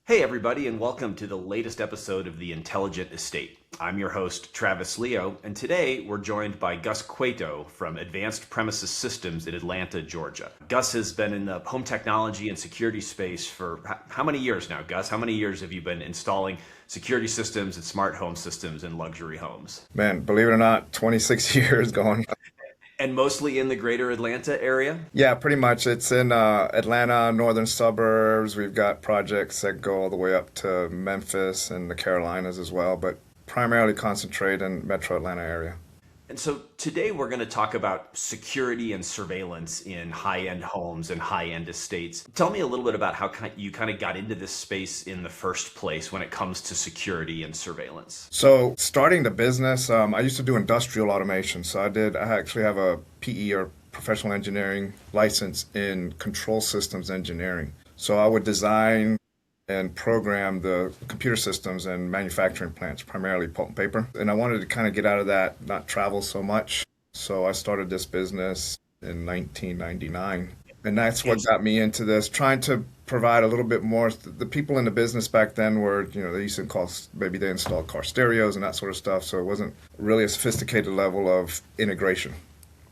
Hey, everybody, and welcome to the latest episode of The Intelligent Estate. I'm your host, Travis Leo, and today we're joined by Gus Cueto from Advanced Premises Systems in Atlanta, Georgia. Gus has been in the home technology and security space for how many years now, Gus? How many years have you been installing security systems and smart home systems in luxury homes? Man, believe it or not, 26 years going. And mostly in the greater Atlanta area? Yeah, pretty much. It's in Atlanta, northern suburbs. We've got projects that go all the way up to Memphis and the Carolinas as well, but primarily concentrate in metro Atlanta area. And so today we're going to talk about security and surveillance in high-end homes and high-end estates. Tell me a little bit about how you kind of got into this space in the first place when it comes to security and surveillance. So starting the business, I used to do industrial automation. So I actually have a PE or professional engineering license in control systems engineering. So I would design and program the computer systems and manufacturing plants, primarily pulp and paper. And I wanted to kind of get out of that, not travel so much. So I started this business in 1999. And that's what got me into this, trying to provide a little bit more. The people in the business back then were, they used to call, maybe they installed car stereos and that sort of stuff. So it wasn't really a sophisticated level of integration.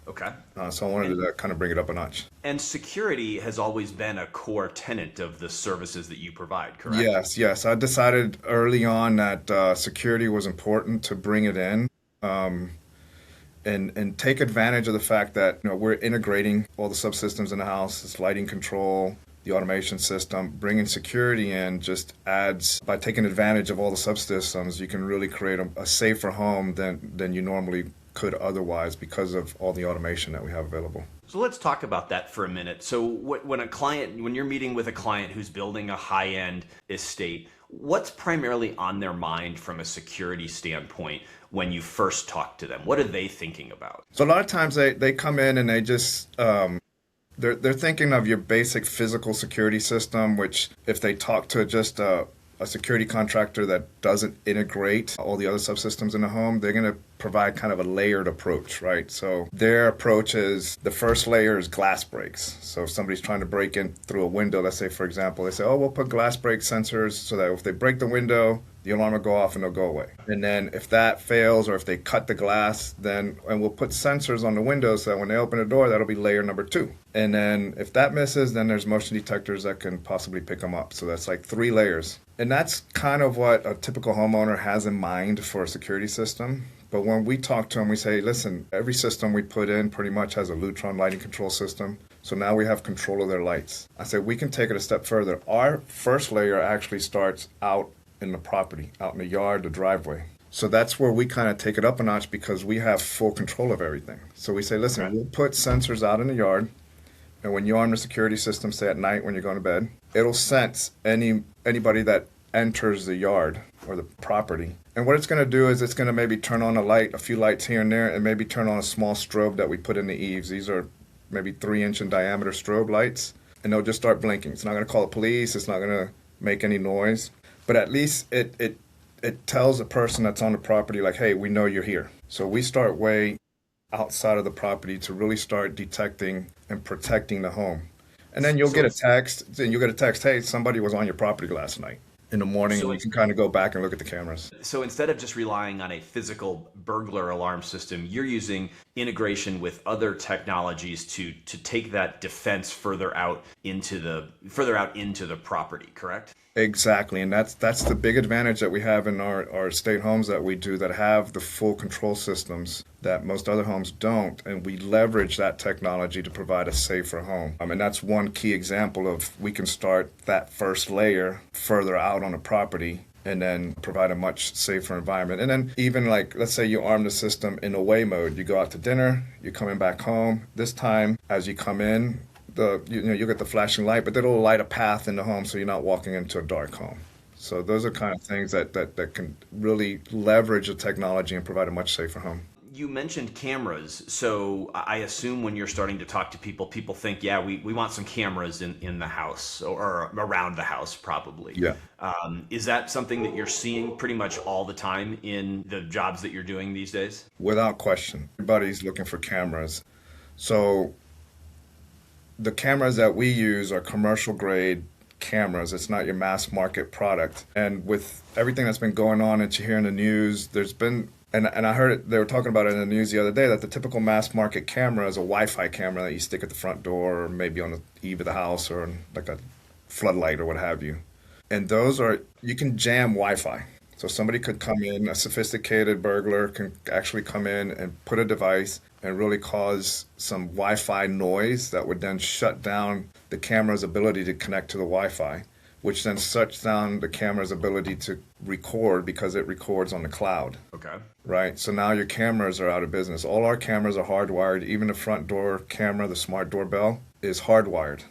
Okay. So I wanted to kind of bring it up a notch. And security has always been a core tenet of the services that you provide, correct? Yes. I decided early on that security was important to bring it in, and take advantage of the fact that we're integrating all the subsystems in the house, this lighting control, the automation system. Bringing security in just adds, by taking advantage of all the subsystems, you can really create a safer home than you normally could otherwise because of all the automation that we have available. So let's talk about that for a minute. So when you're meeting with a client who's building a high-end estate, what's primarily on their mind from a security standpoint when you first talk to them? What are they thinking about? So a lot of times they come in and they just they're thinking of your basic physical security system, which if they talk to just a security contractor that doesn't integrate all the other subsystems in the home, they're going to provide kind of a layered approach, right? So their approach is, the first layer is glass breaks. So if somebody's trying to break in through a window, let's say, for example, they say, oh, we'll put glass break sensors so that if they break the window, the alarm will go off and they'll go away. And then if that fails, or if they cut the glass, and we'll put sensors on the windows so that when they open the door, that'll be layer number 2. And then if that misses, then there's motion detectors that can possibly pick them up. So that's like 3 layers. And that's kind of what a typical homeowner has in mind for a security system. But when we talk to them, we say, listen, every system we put in pretty much has a Lutron lighting control system. So now we have control of their lights. I said, we can take it a step further. Our first layer actually starts out in the property, out in the yard, the driveway. So that's where we kind of take it up a notch because we have full control of everything. So we say, listen, we'll put sensors out in the yard. And when you arm the security system, say at night when you're going to bed, it'll sense anybody that enters the yard or the property. And what it's going to do is it's going to maybe turn on a few lights here and there, and maybe turn on a small strobe that we put in the eaves. These are maybe 3-inch in diameter strobe lights, and they'll just start blinking. It's not going to call the police. It's not going to make any noise. But at least it tells the person that's on the property, like, hey, we know you're here. So we start way outside of the property to really start detecting and protecting the home. And then you'll get a text, hey, somebody was on your property last night. In the morning, and you can kind of go back and look at the cameras. So instead of just relying on a physical burglar alarm system, you're using integration with other technologies to take that defense further out into the property, correct? Exactly, and that's the big advantage that we have in our estate homes that we do that have the full control systems that most other homes don't, and we leverage that technology to provide a safer home. And that's one key example of, we can start that first layer further out on a property and then provide a much safer environment. And then even like, let's say you arm the system in away mode. You go out to dinner, you're coming back home. This time, as you come in, you'll get the flashing light, but it'll light a path in the home so you're not walking into a dark home. So those are kind of things that can really leverage the technology and provide a much safer home. You mentioned cameras, so I assume when you're starting to talk to people think, yeah, we want some cameras in the house or around the house, probably. Yeah. Is that something that you're seeing pretty much all the time in the jobs that you're doing these days? Without question. Everybody's looking for cameras. So the cameras that we use are commercial grade cameras. It's not your mass market product. And with everything that's been going on that you hear in the news, there's been, and I heard it, they were talking about it in the news the other day, that the typical mass market camera is a Wi-Fi camera that you stick at the front door or maybe on the eave of the house or like a floodlight or what have you. And those are, you can jam Wi-Fi. So somebody could come in, a sophisticated burglar can actually come in and put a device and really cause some Wi-Fi noise that would then shut down the camera's ability to connect to the Wi-Fi, which then shuts down the camera's ability to record because it records on the cloud. Okay. Right? So now your cameras are out of business. All our cameras are hardwired. Even the front door camera, the smart doorbell, is hardwired.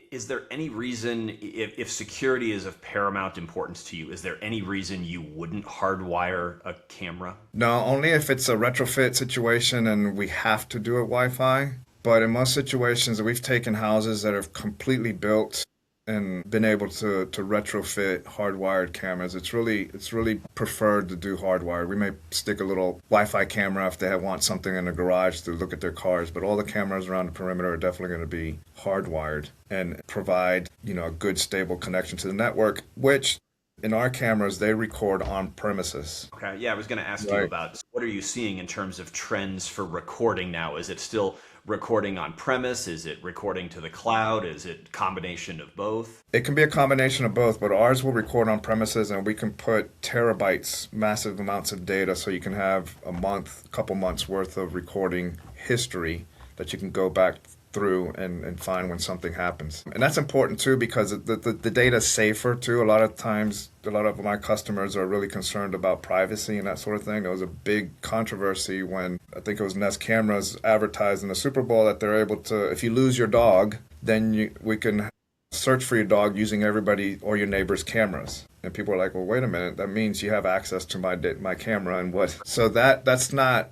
Is there any reason, if security is of paramount importance to you, is there any reason you wouldn't hardwire a camera? No, only if it's a retrofit situation and we have to do it Wi-Fi. But in most situations, we've taken houses that are completely built and been able to retrofit hardwired cameras. It's really preferred to do hardwired. We may stick a little Wi-Fi camera if they want something in the garage to look at their cars, but all the cameras around the perimeter are definitely going to be hardwired and provide, a good stable connection to the network, which in our cameras, they record on premises. Okay, yeah, I was going to ask you about what are you seeing in terms of trends for recording now? Is it still recording on premise? Is it recording to the cloud? Is it a combination of both? It can be a combination of both, but ours will record on premises and we can put terabytes, massive amounts of data, so you can have a couple months worth of recording history that you can go back through and find when something happens. And that's important too because the data is safer too. A lot of times, a lot of my customers are really concerned about privacy and that sort of thing. There was a big controversy when I think it was Nest Cameras advertised in the Super Bowl that they're able to, if you lose your dog, then we can search for your dog using everybody or your neighbor's cameras. And people are like, well, wait a minute, that means you have access to my camera and what? So that's not,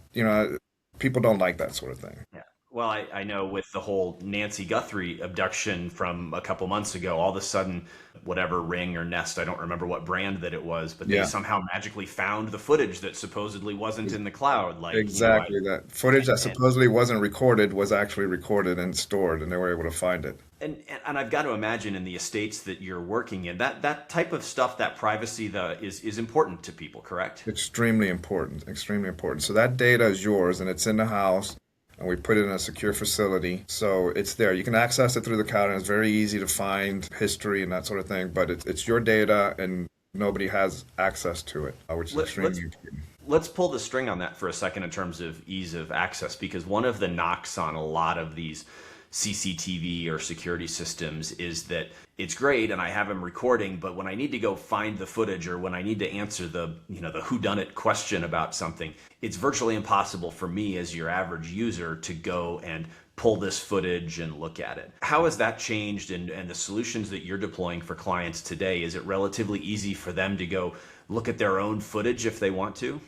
people don't like that sort of thing. Yeah. Well, I know with the whole Nancy Guthrie abduction from a couple months ago, all of a sudden, whatever Ring or Nest, I don't remember what brand that it was, but they somehow magically found the footage that supposedly wasn't in the cloud. Like exactly, that footage that supposedly wasn't recorded was actually recorded and stored, and they were able to find it. And I've got to imagine in the estates that you're working in, that type of stuff, that privacy is important to people, correct? Extremely important, extremely important. So that data is yours, and it's in the house. And we put it in a secure facility, so it's there. You can access it through the cloud, and it's very easy to find history and that sort of thing, but it's your data, and nobody has access to it, which is extremely important. Let's pull the string on that for a second in terms of ease of access, because one of the knocks on a lot of these CCTV or security systems is that it's great and I have them recording, but when I need to go find the footage or when I need to answer the whodunit question about something, it's virtually impossible for me as your average user to go and pull this footage and look at it. How has that changed, and the solutions that you're deploying for clients today? Is it relatively easy for them to go look at their own footage if they want to?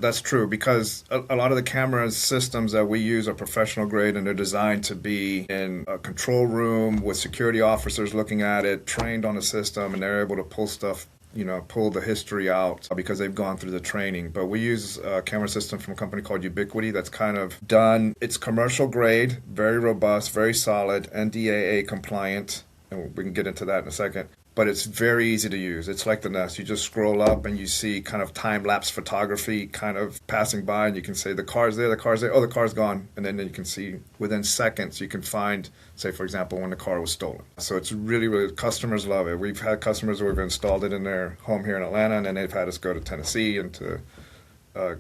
That's true, because a lot of the camera systems that we use are professional grade, and they're designed to be in a control room with security officers looking at it, trained on the system, and they're able to pull stuff, pull the history out because they've gone through the training. But we use a camera system from a company called Ubiquity that's kind of done. It's commercial grade, very robust, very solid, NDAA compliant, and we can get into that in a second. But it's very easy to use. It's like the Nest. You just scroll up and you see kind of time-lapse photography kind of passing by, and you can say, the car's there, oh, the car's gone. And then you can see within seconds, you can find, say, for example, when the car was stolen. So it's really, customers love it. We've had customers who have installed it in their home here in Atlanta, and then they've had us go to Tennessee and to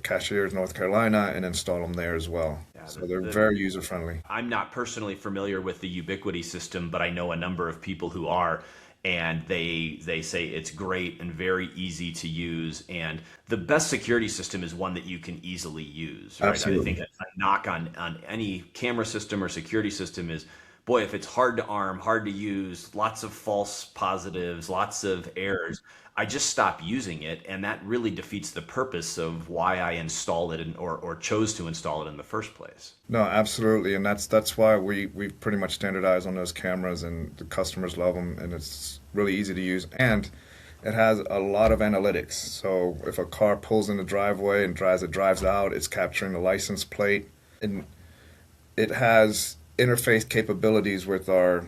Cashiers, North Carolina, and install them there as well. Yeah, so they're very user-friendly. I'm not personally familiar with the Ubiquity system, but I know a number of people who are. And they say it's great and very easy to use. And the best security system is one that you can easily use. Right? Absolutely. I think a knock on any camera system or security system is, boy, if it's hard to arm, hard to use, lots of false positives, lots of errors, I just stop using it. And that really defeats the purpose of why I installed it or chose to install it in the first place. No, absolutely. And that's why we pretty much standardized on those cameras, and the customers love them, and it's really easy to use. And it has a lot of analytics. So if a car pulls in the driveway and drives out, it's capturing the license plate. And it has interface capabilities with our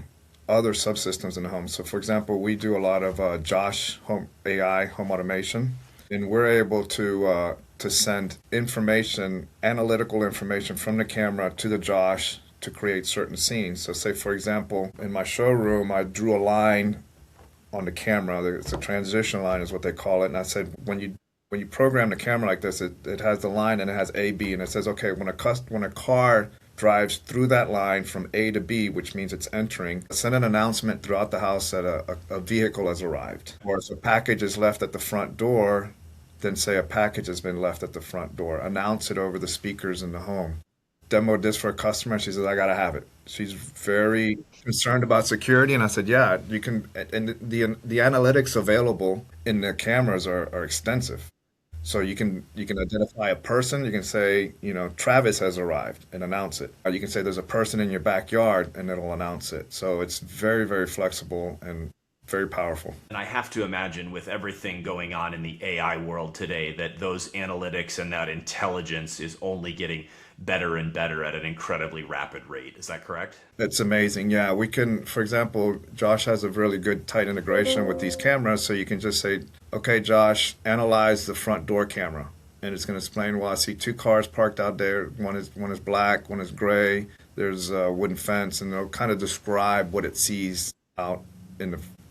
other subsystems in the home. So, for example, we do a lot of Josh home AI home automation, and we're able to send information, analytical information from the camera to the Josh to create certain scenes. So, say for example, in my showroom, I drew a line on the camera. It's a transition line, is what they call it. And I said, when you program the camera like this, it has the line and it has A, B, and it says, okay, when a car drives through that line from A to B, which means it's entering, send an announcement throughout the house that a vehicle has arrived. Or if a package is left at the front door, then say a package has been left at the front door. Announce it over the speakers in the home. Demoed this for a customer. She says, I got to have it. She's very concerned about security. And I said, yeah, you can. And the analytics available in the cameras are extensive. So you can identify a person. You can say, Travis has arrived and announce it. Or you can say there's a person in your backyard and it'll announce it. So it's very, very flexible and very powerful. And I have to imagine with everything going on in the AI world today that those analytics and that intelligence is only getting better and better at an incredibly rapid rate. Is that correct? It's amazing. Yeah, we can, for example, Josh has a really good tight integration with these cameras. So you can just say, okay, Josh, analyze the front door camera. And it's going to explain, well, I see two cars parked out there. One is black, one is gray. There's a wooden fence, and it'll kind of describe what it sees out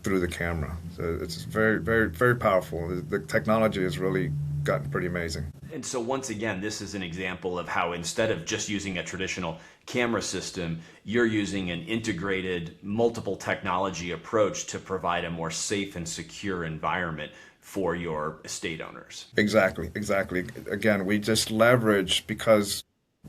through the camera. So it's very, very, very powerful. The technology has really gotten pretty amazing. And so once again, this is an example of how instead of just using a traditional camera system, you're using an integrated multiple technology approach to provide a more safe and secure environment for your estate owners. Exactly. Again, we just leverage because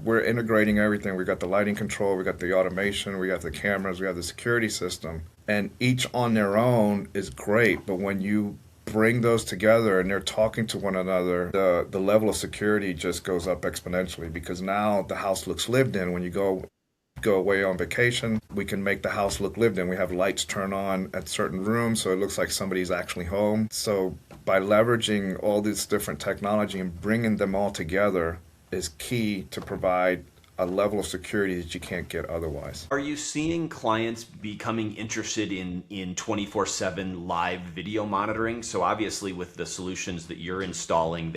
we're integrating everything. We got the lighting control, we got the automation, we got the cameras, we have the security system, and each on their own is great. But when you bring those together and they're talking to one another, the level of security just goes up exponentially because now the house looks lived in. When you go away on vacation, we can make the house look lived in. We have lights turn on at certain rooms so it looks like somebody's actually home. So by leveraging all this different technology and bringing them all together is key to provide a level of security that you can't get otherwise. Are you seeing clients becoming interested in 24/7 live video monitoring? So obviously with the solutions that you're installing,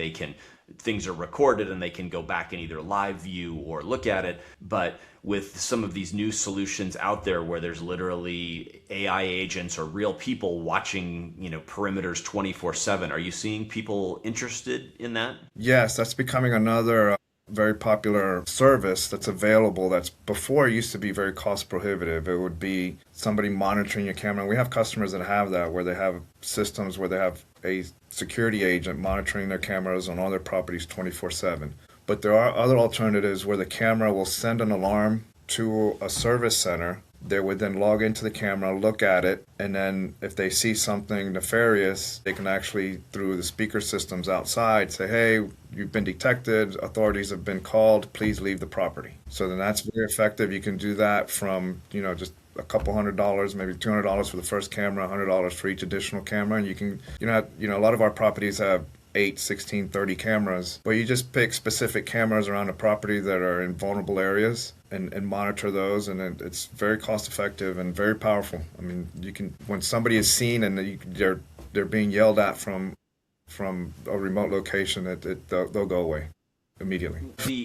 things are recorded and they can go back and either live view or look at it. But with some of these new solutions out there where there's literally AI agents or real people watching, perimeters 24/7, are you seeing people interested in that? Yes, that's becoming another very popular service that's available. That's before it used to be very cost prohibitive. It would be somebody monitoring your camera. We have customers that have that, where they have systems where they have a security agent monitoring their cameras on all their properties 24/7. But there are other alternatives where the camera will send an alarm to a service center. They would then log into the camera, look at it, and then if they see something nefarious, they can actually, through the speaker systems outside, say, hey, you've been detected, authorities have been called, please leave the property. So then that's very effective. You can do that from, just a couple $100, maybe $200 for the first camera, $100 for each additional camera. And you can, a lot of our properties have 8, 16, 30 cameras, but you just pick specific cameras around the property that are in vulnerable areas and monitor those, and it's very cost effective and very powerful. I mean, you can, when somebody is seen and they're being yelled at from a remote location, they'll go away immediately.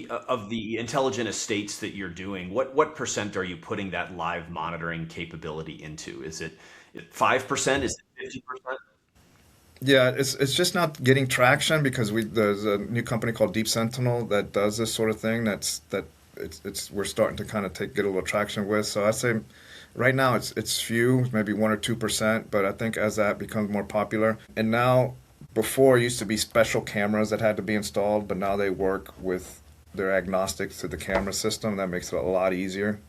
Of the intelligent estates that you're doing, what percent are you putting that live monitoring capability into? Is it 5%? Is it 50%? Yeah, it's just not getting traction because there's a new company called Deep Sentinel that does this sort of thing. We're starting to kind of get a little traction with. So I'd say right now it's few, maybe 1 or 2%, but I think as that becomes more popular, and now before it used to be special cameras that had to be installed, but now they work with, they're agnostic to the camera system. That makes it a lot easier.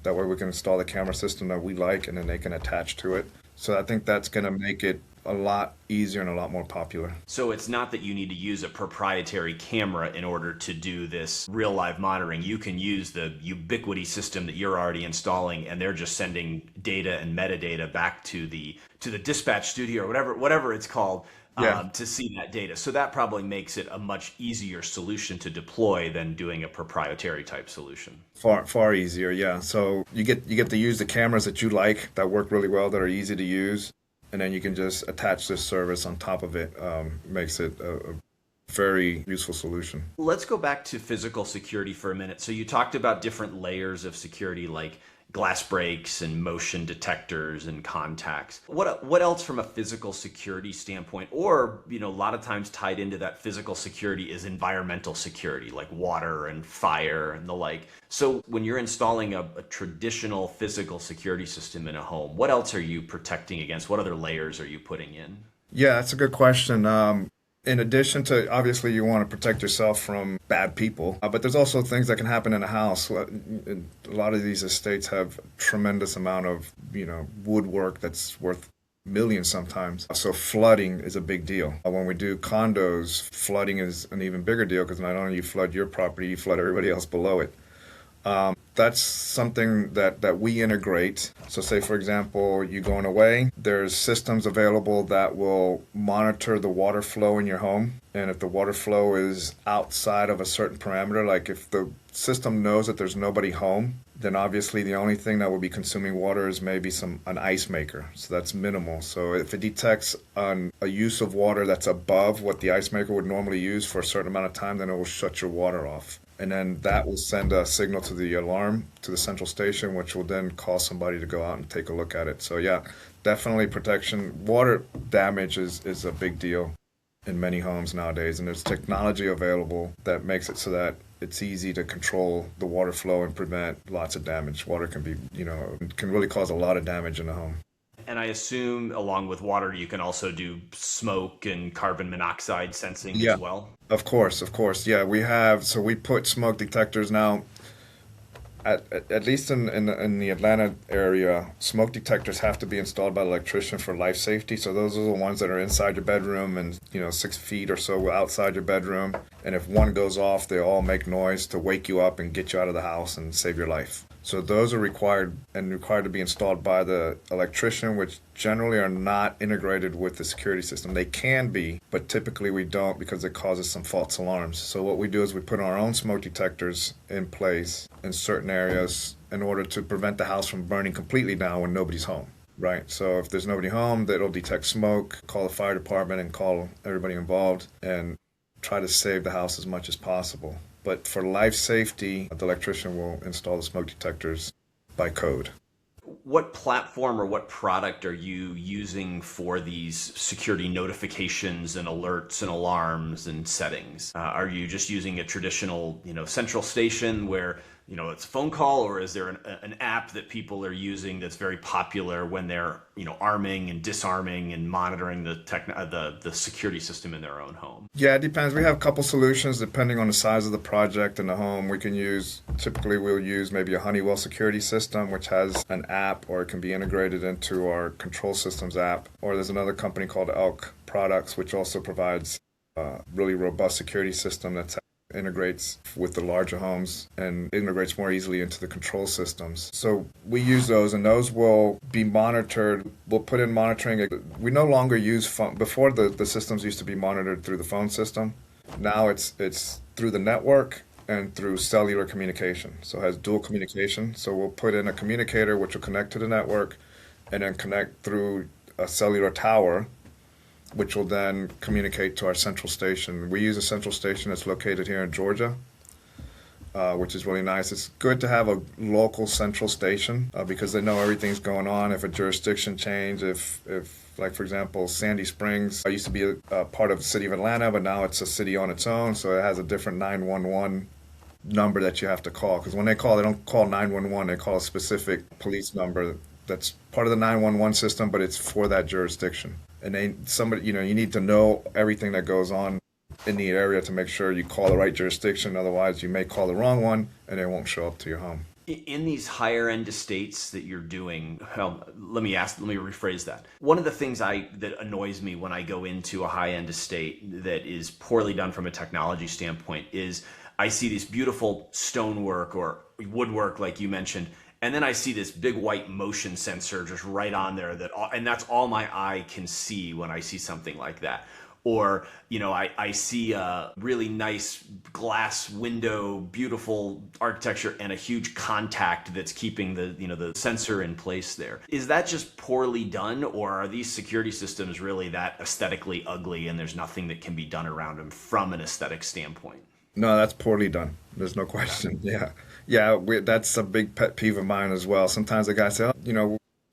That way we can install the camera system that we like and then they can attach to it. So I think that's going to make it a lot easier and a lot more popular. So it's not that you need to use a proprietary camera in order to do this real live monitoring. You can use the Ubiquity system that you're already installing, and they're just sending data and metadata back to the dispatch studio or whatever it's called, Yeah, to see that data. So that probably makes it a much easier solution to deploy than doing a proprietary type solution. far easier. Yeah. So you get to use the cameras that you like that work really well, that are easy to use, and then you can just attach this service on top of it. Makes it a very useful solution. Let's go back to physical security for a minute. So you talked about different layers of security like glass breaks and motion detectors and contacts. What else from a physical security standpoint, or a lot of times tied into that physical security is environmental security like water and fire and the like. So when you're installing a traditional physical security system in a home, what else are you protecting against? What other layers are you putting in? Yeah, that's a good question. In addition to, obviously, you want to protect yourself from bad people, but there's also things that can happen in a house. A lot of these estates have tremendous amount of, woodwork that's worth millions sometimes. So flooding is a big deal. When we do condos, flooding is an even bigger deal because not only you flood your property, you flood everybody else below it. That's something that we integrate. So say, for example, you going away, there's systems available that will monitor the water flow in your home. And if the water flow is outside of a certain parameter, like if the system knows that there's nobody home, then obviously the only thing that will be consuming water is maybe an ice maker. So that's minimal. So if it detects a use of water that's above what the ice maker would normally use for a certain amount of time, then it will shut your water off. And then that will send a signal to the alarm, to the central station, which will then cause somebody to go out and take a look at it. So yeah, definitely protection. Water damage is a big deal in many homes nowadays, and there's technology available that makes it so that it's easy to control the water flow and prevent lots of damage. Water can be, can really cause a lot of damage in a home. And I assume along with water, you can also do smoke and carbon monoxide sensing Yeah, as well. of course. Yeah, we put smoke detectors now. At least in the Atlanta area, smoke detectors have to be installed by the electrician for life safety. So those are the ones that are inside your bedroom and 6 feet or so outside your bedroom. And if one goes off, they all make noise to wake you up and get you out of the house and save your life. So those are required to be installed by the electrician, which generally are not integrated with the security system. They can be, but typically we don't because it causes some false alarms. So what we do is we put our own smoke detectors in place in certain areas in order to prevent the house from burning completely down when nobody's home. Right. So if there's nobody home, that'll detect smoke, call the fire department and call everybody involved and try to save the house as much as possible. But for life safety, the electrician will install the smoke detectors by code. What platform or what product are you using for these security notifications and alerts and alarms and settings? Are you just using a traditional, central station where, it's a phone call, or is there an app that people are using that's very popular when they're, arming and disarming and monitoring the security system in their own home? Yeah, it depends. We have a couple solutions depending on the size of the project and the home. Typically we'll use maybe a Honeywell security system, which has an app, or it can be integrated into our control systems app. Or there's another company called Elk Products, which also provides a really robust security system that integrates with the larger homes and integrates more easily into the control systems. So we use those, and those will be monitored. We'll put in monitoring. We no longer use phone. Before, the systems used to be monitored through the phone system. Now it's through the network and through cellular communication. So it has dual communication. So we'll put in a communicator which will connect to the network and then connect through a cellular tower, which will then communicate to our central station. We use a central station that's located here in Georgia, which is really nice. It's good to have a local central station because they know everything's going on. If a jurisdiction change, if like, for example, Sandy Springs used to be a part of the city of Atlanta, but now it's a city on its own, so it has a different 911 number that you have to call. Because when they call, they don't call 911, they call a specific police number that's part of the 911 system, but it's for that jurisdiction. And you need to know everything that goes on in the area to make sure you call the right jurisdiction. Otherwise, you may call the wrong one and it won't show up to your home. In these higher end estates that you're doing, let me rephrase that. One of the things that annoys me when I go into a high end estate that is poorly done from a technology standpoint is I see this beautiful stonework or woodwork, like you mentioned, and then I see this big white motion sensor just right on there and that's all my eye can see when I see something like that. or, I see a really nice glass window, beautiful architecture, and a huge contact that's keeping the sensor in place there. Is that just poorly done, or are these security systems really that aesthetically ugly and there's nothing that can be done around them from an aesthetic standpoint? No, that's poorly done. There's no question. Yeah. Yeah, that's a big pet peeve of mine as well. Sometimes the guys say,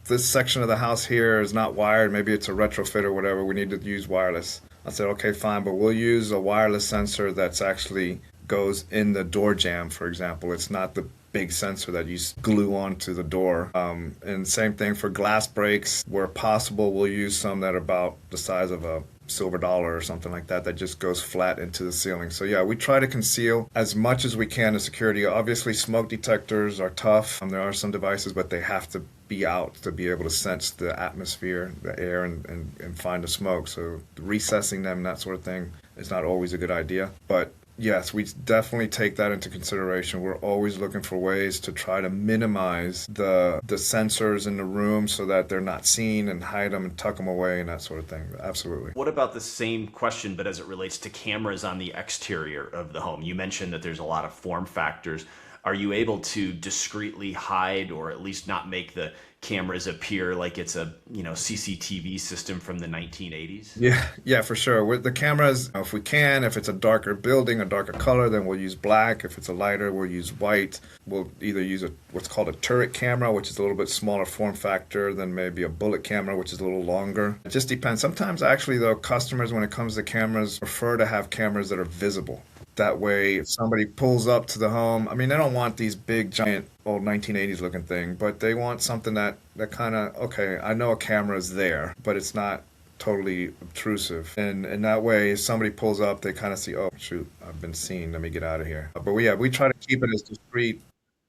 this section of the house here is not wired. Maybe it's a retrofit or whatever. We need to use wireless. I said, okay, fine, but we'll use a wireless sensor that's actually goes in the door jamb, for example. It's not the big sensor that you glue onto the door. And same thing for glass breaks. Where possible, we'll use some that are about the size of a silver dollar or something like that just goes flat into the ceiling. So yeah, we try to conceal as much as we can the security. Obviously, smoke detectors are tough. There are some devices, but they have to be out to be able to sense the atmosphere, the air, and find the smoke. So recessing them, that sort of thing, is not always a good idea. But yes, we definitely take that into consideration. We're always looking for ways to try to minimize the sensors in the room so that they're not seen, and hide them and tuck them away and that sort of thing. Absolutely. What about the same question, but as it relates to cameras on the exterior of the home? You mentioned that there's a lot of form factors. Are you able to discreetly hide, or at least not make the cameras appear like it's a CCTV system from the 1980s? Yeah, for sure. With the cameras, if we can, if it's a darker building, a darker color, then we'll use black. If it's a lighter, we'll use white. We'll either use what's called a turret camera, which is a little bit smaller form factor than maybe a bullet camera, which is a little longer. It just depends. Sometimes actually, though, customers, when it comes to cameras, prefer to have cameras that are visible. That way, if somebody pulls up to the home, they don't want these big, giant, old 1980s looking thing, but they want something that kind of, okay, I know a camera is there, but it's not totally obtrusive. And that way, if somebody pulls up, they kind of see, oh, shoot, I've been seen, let me get out of here. But we try to keep it as discreet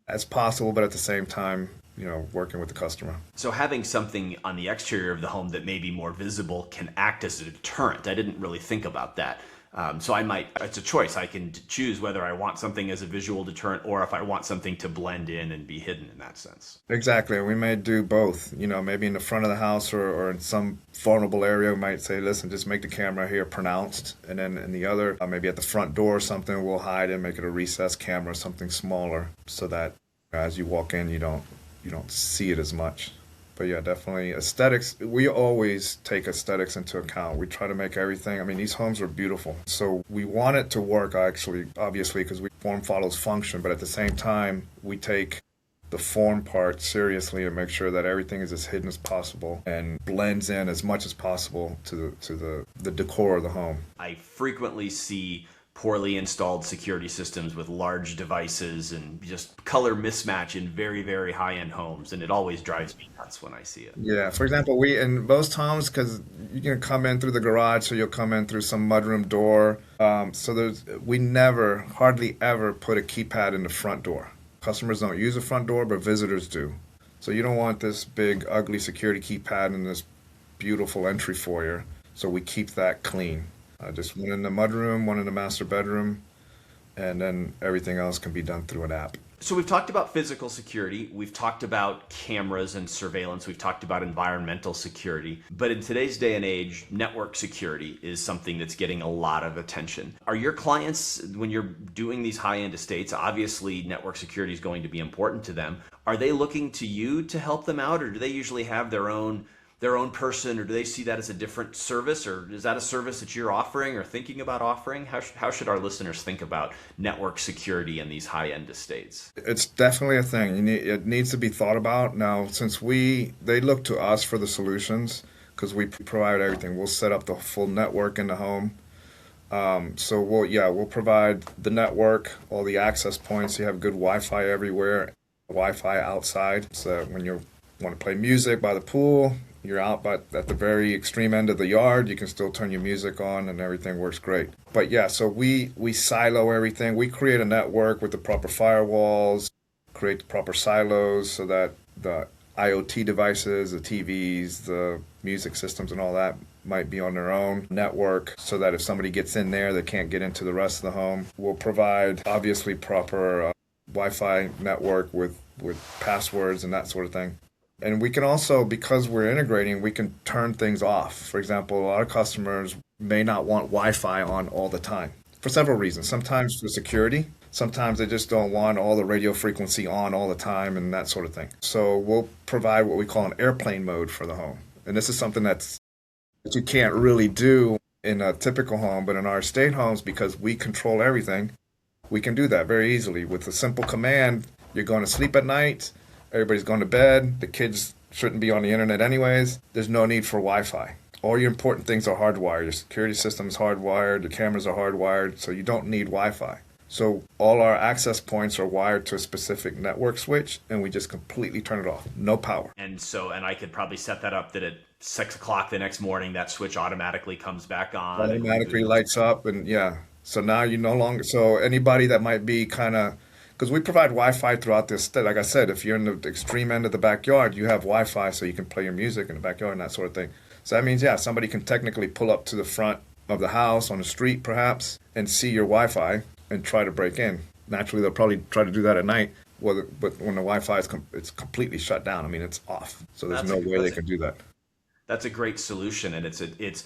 as possible, but at the same time, working with the customer. So having something on the exterior of the home that may be more visible can act as a deterrent. I didn't really think about that. So it's a choice. I can choose whether I want something as a visual deterrent, or if I want something to blend in and be hidden in that sense. Exactly. We may do both. Maybe in the front of the house or in some vulnerable area, we might say, listen, just make the camera here pronounced. And then in the other, maybe at the front door or something, we'll hide and make it a recessed camera, something smaller, so that as you walk in, you don't see it as much. But yeah, definitely aesthetics. We always take aesthetics into account. We try to make everything. These homes are beautiful. So we want it to work, actually, obviously, because form follows function. But at the same time, we take the form part seriously and make sure that everything is as hidden as possible and blends in as much as possible to the decor of the home. I frequently see poorly installed security systems with large devices and just color mismatch in very, very high-end homes, and it always drives me nuts when I see it. Yeah, for example, in most homes, because you can come in through the garage, so you'll come in through some mudroom door. We never, hardly ever put a keypad in the front door. Customers don't use the front door, but visitors do. So you don't want this big, ugly security keypad in this beautiful entry foyer, so we keep that clean. Just one in the mudroom, one in the master bedroom, and then everything else can be done through an app. So we've talked about physical security, we've talked about cameras and surveillance, we've talked about environmental security, but in today's day and age, network security is something that's getting a lot of attention. Are your clients, when you're doing these high-end estates, obviously network security is going to be important to them, are they looking to you to help them out, or do they usually have their own person, or do they see that as a different service, or is that a service that you're offering or thinking about offering? How should our listeners think about network security in these high-end estates? It's definitely a thing. It needs to be thought about. Now, since they look to us for the solutions, because we provide everything. We'll set up the full network in the home. So we'll provide the network, all the access points. You have good Wi-Fi everywhere, Wi-Fi outside, so that when you want to play music by the pool, you're out, but at the very extreme end of the yard, you can still turn your music on and everything works great. But yeah, so we silo everything. We create a network with the proper firewalls, create the proper silos so that the IoT devices, the TVs, the music systems and all that might be on their own network, so that if somebody gets in there, they can't get into the rest of the home. We'll provide obviously proper Wi-Fi network with passwords and that sort of thing. And we can also, because we're integrating, we can turn things off. For example, a lot of customers, may not want Wi-Fi on all the time for several reasons. Sometimes for security, sometimes they just don't want all the radio frequency on all the time and that sort of thing. So we'll provide what we call an airplane mode for the home. And this is something that you can't really do in a typical home, but in our estate homes, because we control everything, we can do that very easily. With a simple command, you're going to sleep at night, everybody's going to bed, the kids shouldn't be on the internet anyways, there's no need for Wi-Fi. All your important things are hardwired. Your security system is hardwired, your cameras are hardwired, so you don't need Wi-Fi. So all our access points are wired to a specific network switch, and we just completely turn it off. No power. And I could probably set that up that at 6 o'clock the next morning, that switch automatically comes back on. Automatically lights up, and yeah. So now you no longer, so anybody that might be kind of, because we provide Wi-Fi throughout this state. Like I said, if you're in the extreme end of the backyard, you have Wi-Fi so you can play your music in the backyard and that sort of thing. So that means, yeah, somebody can technically pull up to the front of the house on the street perhaps and see your Wi-Fi and try to break in. Naturally, they'll probably try to do that at night, but when the Wi-Fi is it's completely shut down. I mean, it's off. So there's no way they can do that. That's a great solution, and it's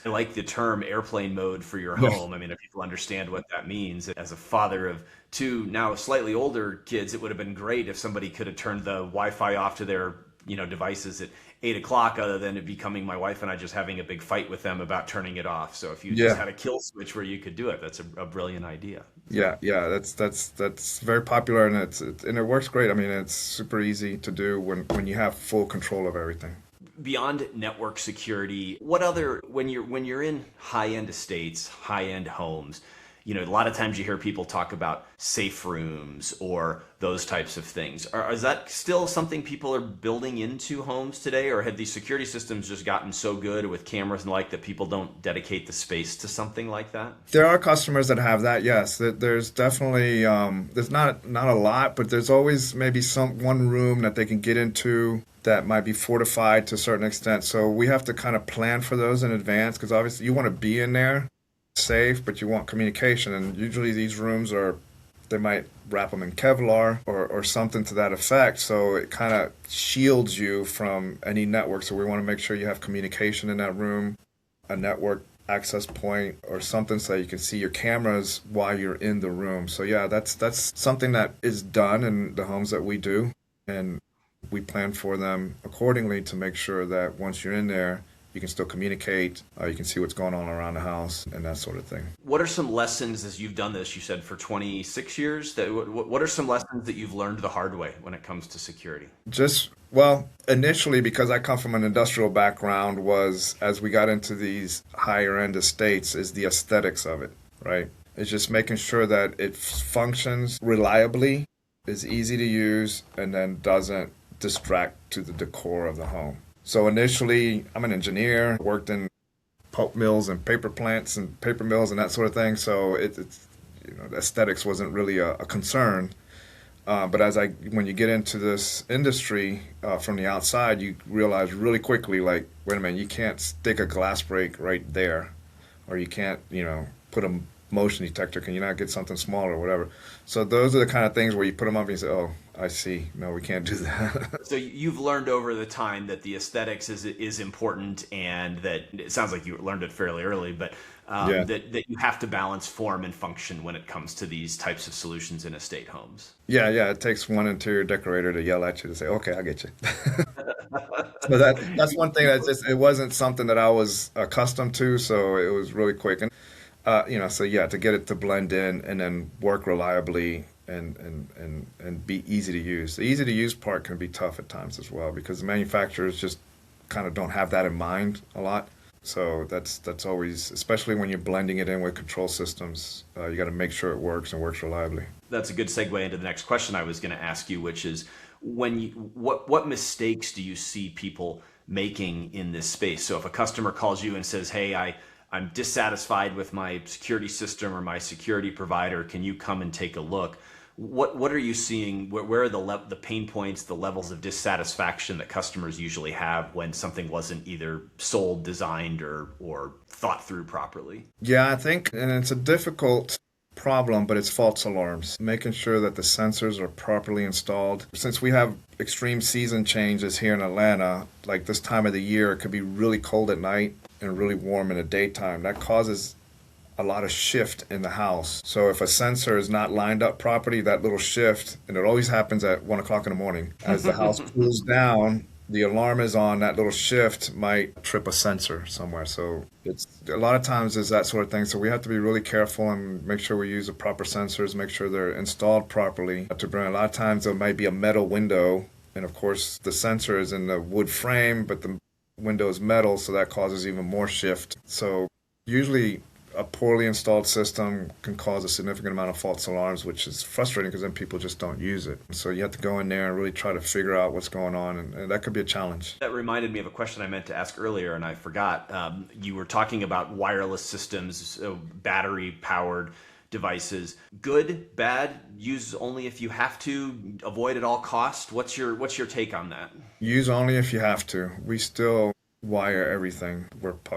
I like the term airplane mode for your home. I mean, if people understand what that means. As a father of two now slightly older kids, it would have been great if somebody could have turned the Wi-Fi off to their devices at 8 o'clock, other than it becoming my wife and I just having a big fight with them about turning it off. So if you just had a kill switch where you could do it, that's a brilliant idea. Yeah, that's very popular, and it works great. I mean, it's super easy to do when you have full control of everything. Beyond network security, what other, when you're in high-end estates, high-end homes, a lot of times you hear people talk about safe rooms or those types of things. Is that still something people are building into homes today, or have these security systems just gotten so good with cameras and that people don't dedicate the space to something like that? There are customers that have that, yes. There's definitely, there's not a lot, but there's always maybe one room that they can get into that might be fortified to a certain extent. So we have to kind of plan for those in advance, because obviously you want to be in there safe, but you want communication. And usually these rooms they might wrap them in Kevlar or something to that effect. So it kind of shields you from any network. So we want to make sure you have communication in that room, a network access point or something so you can see your cameras while you're in the room. So yeah, that's something that is done in the homes that we do. And we plan for them accordingly to make sure that once you're in there, you can still communicate, you can see what's going on around the house and that sort of thing. What are some lessons, as you've done this, you said for 26 years, what are some lessons that you've learned the hard way when it comes to security? Initially, because I come from an industrial background, was as we got into these higher end estates, is the aesthetics of it, right? It's just making sure that it functions reliably, is easy to use, and then doesn't distract to the decor of the home. So initially, I'm an engineer, worked in pulp mills and paper plants and paper mills and that sort of thing. So it's aesthetics wasn't really a concern. But when you get into this industry from the outside, you realize really quickly, wait a minute, you can't stick a glass break right there, or you can't, put a motion detector. Can you not get something smaller or whatever? So those are the kind of things where you put them up and you say, oh, I see. No, we can't do that. So you've learned over the time that the aesthetics is important, and that it sounds like you learned it fairly early, but that you have to balance form and function when it comes to these types of solutions in estate homes. Yeah. It takes one interior decorator to yell at you to say, okay, I get you. So that's one thing it wasn't something that I was accustomed to, so it was really quick. And to get it to blend in and then work reliably and be easy to use. The easy to use part can be tough at times as well, because the manufacturers just kind of don't have that in mind a lot. So that's always, especially when you're blending it in with control systems, you got to make sure it works and works reliably. That's a good segue into the next question I was going to ask you, which is what mistakes do you see people making in this space? So if a customer calls you and says, hey, I'm dissatisfied with my security system or my security provider, can you come and take a look? What are you seeing? Where are the pain points, the levels of dissatisfaction that customers usually have when something wasn't either sold, designed, or thought through properly? Yeah, I think, and it's a difficult problem, but it's false alarms. Making sure that the sensors are properly installed. Since we have extreme season changes here in Atlanta, like this time of the year, it could be really cold at night and really warm in the daytime. That causes a lot of shift in the house. So if a sensor is not lined up properly, that little shift, and it always happens at 1 o'clock in the morning, as the house cools down, the alarm is on, that little shift might trip a sensor somewhere. So it's a lot of times is that sort of thing. So we have to be really careful and make sure we use the proper sensors, make sure they're installed properly. To bring a lot of times there might be a metal window, and of course the sensor is in the wood frame, but the window is metal, so that causes even more shift. So usually a poorly installed system can cause a significant amount of false alarms, which is frustrating because then people just don't use it. So you have to go in there and really try to figure out what's going on, and that could be a challenge. That reminded me of a question I meant to ask earlier, and I forgot. You were talking about wireless systems, so battery-powered devices. Good, bad, use only if you have to, avoid at all cost. What's your take on that? Use only if you have to. We still wire everything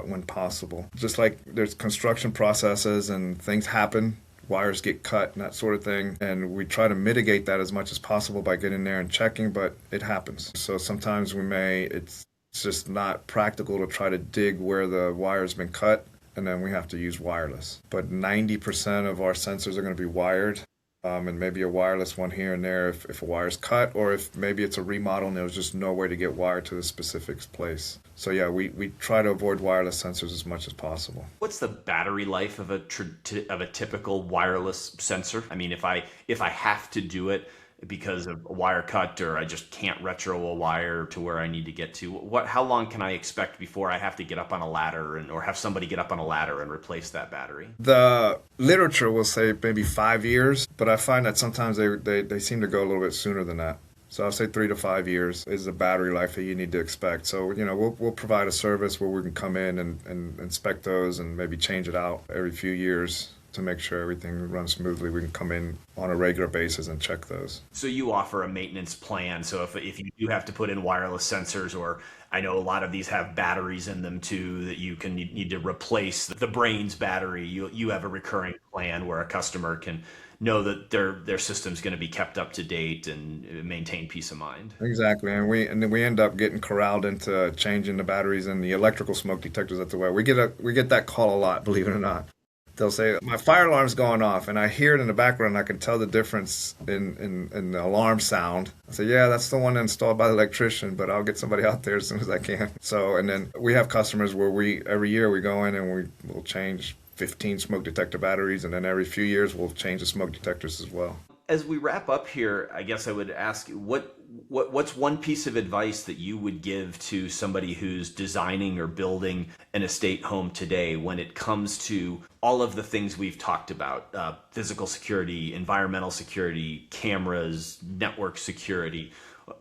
when possible. Just like there's construction processes and things happen, wires get cut and that sort of thing, and we try to mitigate that as much as possible by getting there and checking, but it happens. So sometimes it's just not practical to try to dig where the wire's been cut, and then we have to use wireless. But 90% of our sensors are going to be wired. And maybe a wireless one here and there if a wire's cut, or if maybe it's a remodel and there's just no way to get wired to the specific place. So yeah, we try to avoid wireless sensors as much as possible. What's the battery life of a typical wireless sensor? I mean, if I have to do it because of a wire cut, or I just can't retro a wire to where I need to get to, how long can I expect before I have to get up on a ladder or have somebody get up on a ladder and replace that battery? The literature will say maybe 5 years, but I find that sometimes they seem to go a little bit sooner than that. So I'll say 3 to 5 years is the battery life that you need to expect. So, we'll provide a service where we can come in and inspect those and maybe change it out every few years to make sure everything runs smoothly. We can come in on a regular basis and check those. So you offer a maintenance plan. So if you do have to put in wireless sensors, or I know a lot of these have batteries in them too, that you need to replace the brains battery, you have a recurring plan where a customer can know that their system's going to be kept up to date and maintain peace of mind. Exactly, and then we end up getting corralled into changing the batteries and the electrical smoke detectors at the well. We get that call a lot, believe it or not. They'll say, my fire alarm's going off, and I hear it in the background, and I can tell the difference in the alarm sound. I say, yeah, that's the one installed by the electrician, but I'll get somebody out there as soon as I can. So, and then we have customers where every year we go in and we'll change 15 smoke detector batteries, and then every few years we'll change the smoke detectors as well. As we wrap up here, I guess I would ask, what's one piece of advice that you would give to somebody who's designing or building an estate home today when it comes to all of the things we've talked about, physical security, environmental security, cameras, network security?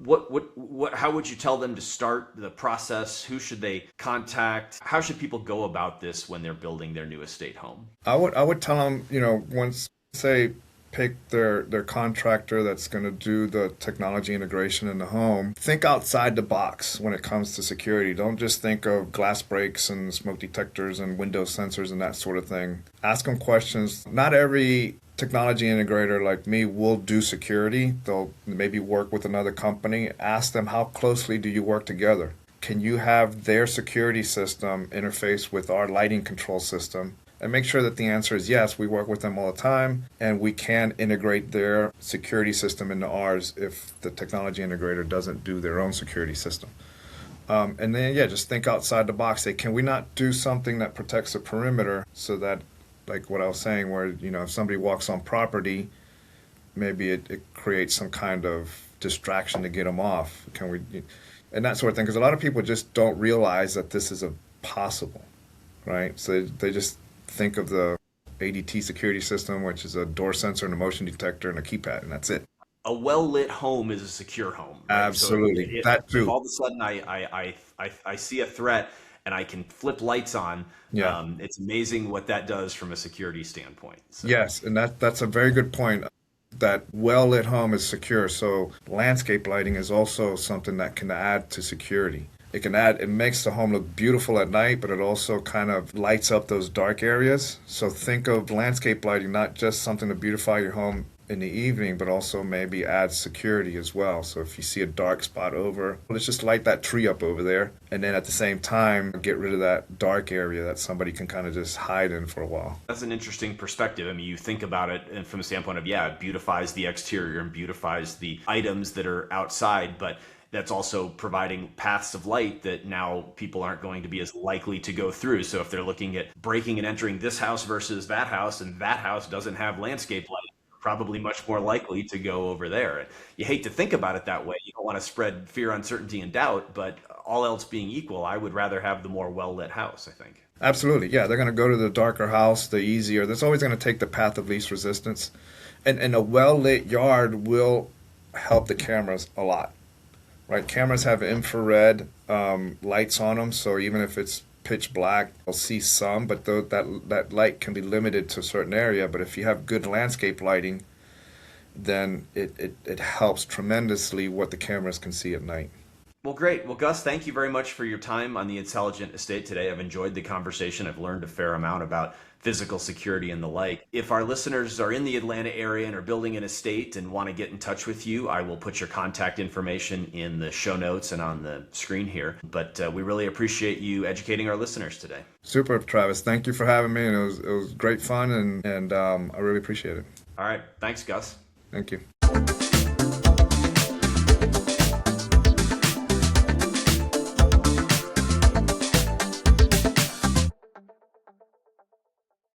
How would you tell them to start the process? Who should they contact? How should people go about this when they're building their new estate home? I would tell them, once, say, pick their contractor that's going to do the technology integration in the home, think outside the box when it comes to security. Don't just think of glass breaks and smoke detectors and window sensors and that sort of thing. Ask them questions. Not every technology integrator like me will do security. They'll maybe work with another company. Ask them, how closely do you work together? Can you have their security system interface with our lighting control system? And make sure that the answer is yes, we work with them all the time, and we can integrate their security system into ours if the technology integrator doesn't do their own security system. And then, just think outside the box. Say, can we not do something that protects the perimeter so that, like what I was saying, where, if somebody walks on property, maybe it creates some kind of distraction to get them off. And that sort of thing, because a lot of people just don't realize that this is possible, right? So they just think of the ADT security system, which is a door sensor and a motion detector and a keypad, and that's it. A well-lit home is a secure home. Right? Absolutely. So that too. If all of a sudden I see a threat and I can flip lights on, it's amazing what that does from a security standpoint. So. Yes, and that's a very good point. That well-lit home is secure, so landscape lighting is also something that can add to security. It makes the home look beautiful at night, but it also kind of lights up those dark areas. So think of landscape lighting, not just something to beautify your home in the evening, but also maybe add security as well. So if you see a dark spot over, let's just light that tree up over there. And then at the same time, get rid of that dark area that somebody can kind of just hide in for a while. That's an interesting perspective. I mean, you think about it and from the standpoint of, yeah, it beautifies the exterior and beautifies the items that are outside, but that's also providing paths of light that now people aren't going to be as likely to go through. So if they're looking at breaking and entering this house versus that house, and that house doesn't have landscape light, probably much more likely to go over there. You hate to think about it that way. You don't want to spread fear, uncertainty, and doubt, but all else being equal, I would rather have the more well-lit house, I think. Absolutely. Yeah, they're going to go to the darker house, the easier. That's always going to take the path of least resistance. And a well-lit yard will help the cameras a lot. Right, cameras have infrared lights on them, so even if it's pitch black, you'll see some, but that light can be limited to a certain area. But if you have good landscape lighting, then it helps tremendously what the cameras can see at night. Well, great. Well, Gus, thank you very much for your time on the Intelligent Estate today. I've enjoyed the conversation. I've learned a fair amount about physical security and the like. If our listeners are in the Atlanta area and are building an estate and want to get in touch with you, I will put your contact information in the show notes and on the screen here. But we really appreciate you educating our listeners today. Super, Travis. Thank you for having me. And it was great fun, and I really appreciate it. All right. Thanks, Gus. Thank you.